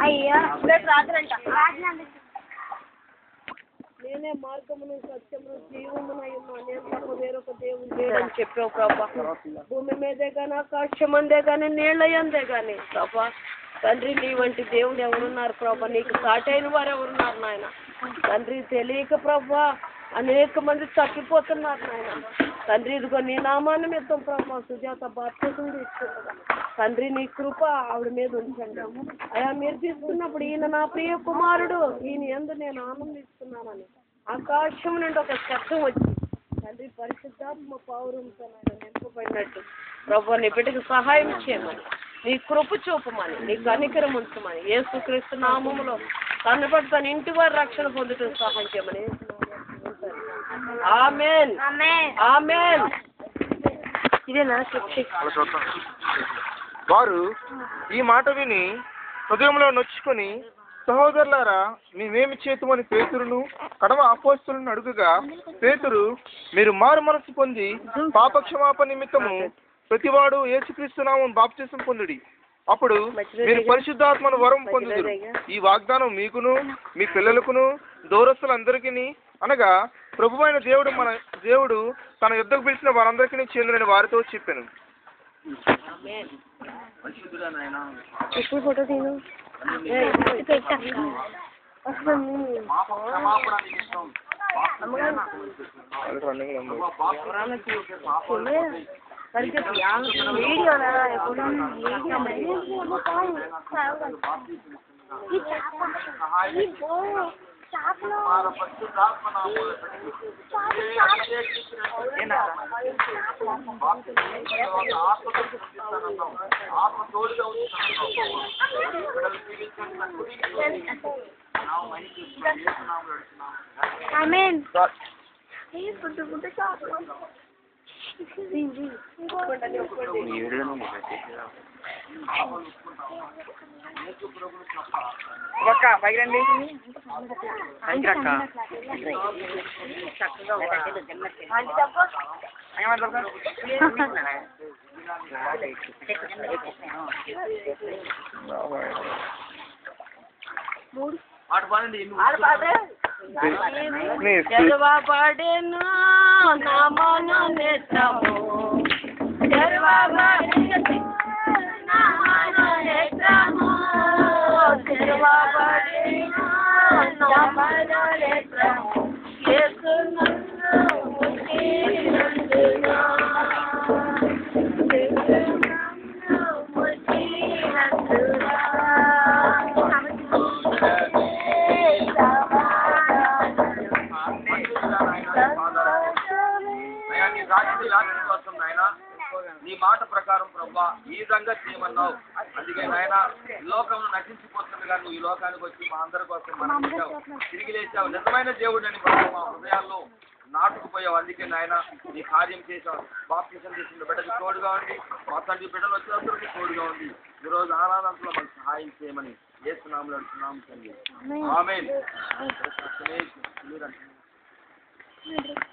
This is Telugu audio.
అయ్యా నేనే మార్గమును సత్యమును జీవమునై ఉన్నాను, నేను తప్ప వేరొక దేవుడు లేడని చెప్పావు ప్రభా. భూమి మీదే కానీ ఆకాశం అందే కానీ నీళ్ళ అందే కానీ ప్రభా తండ్రి నీ వంటి దేవుడు ఎవరున్నారు ప్రభా, నీకు సాటైన వారు ఎవరున్నారు నాయన తండ్రి. తెలియక ప్రభా అనేక మంది తప్పిపోతున్నారు నాయన తండ్రి. ఇదిగో నీ నామాన్ని మెత్తం ప్రభా సుజాత బాప్తిసం తీసుకుంటున్నా తండ్రి. నీ కృప ఆవిడ మీద ఉంచండి అయా. మీరు తీసుకున్నప్పుడు ఈయన నా ప్రియ కుమారుడు, ఈయన యందు నేను ఆనందిస్తున్నానని ఆకాశం నుండి ఒక శబ్దం వచ్చి తండ్రి పరిశుద్ధాత్మ పౌరంతో నింపబడినట్టు ప్రభా నీ బిడ్డకు సహాయం చేయమని, నీ కృప చూపమని, నీ కనికరం ఉంచమని యేసుక్రీస్తు నామములో కనబడి తన ఇంటి వారి రక్షణ పొందుటకు సహాయం చేయమని. ఆమేన్ ఆమేన్. ఇదేనా శక్తి. వారు ఈ మాట విని హృదయంలో నొచ్చుకొని, సహోదరులారా మేమేమి చేతుమని పేతురును కడవ అపోస్తలులను అడుగుగా, పేతురు మీరు మారు మనసు పొంది పాపక్షమాపణ నిమిత్తము ప్రతివాడు యేసుక్రీస్తు నామమున బాప్తిసం పొందుడి, అప్పుడు మీరు పరిశుద్ధాత్మను వరం పొందుదురు. ఈ వాగ్దానం మీకును మీ పిల్లలకును దూరస్తులందరికీ అనగా ప్రభువైన దేవుడు తన యుద్ధకు పిలిచిన వారందరికీ చెందిన వారితో చెప్పాను. ఫోటో తీను ఆమేన్. పైకి రండి. తెరవబడెను నా మనోనేత్రము, తెరవబడెను నా మనోనేత్రము, తెరవబడెను నా మనోనేత్రము, యేసు నన్ను ముట్టినందున, యేసు నన్ను ముట్టినందున. నీ మాట ప్రకారం ప్రభా ఈ విధంగా చేయమన్నావు, అందుకే నాయన లోకం నశించిపోతుండగా నువ్వు ఈ లోకానికి వచ్చి మా అందరి కోసం మనం తిరిగి లేచావు. నిజమైన దేవుడు అని మా హృదయాల్లో నాటుకుపోయావు. అందుకే నాయన నీ కార్యం చేసావు. బాప్తిసం చేసిన బిడ్డకి తోడుగా ఉండి, మా తండ్రి బిడ్డలు వచ్చినందరికీ తోడుగా ఉండి ఈరోజు ఆనందంలో మనకు సహాయం చేయమని యేసునామములో అడుగుతున్నాము తండ్రి. ఆమేన్.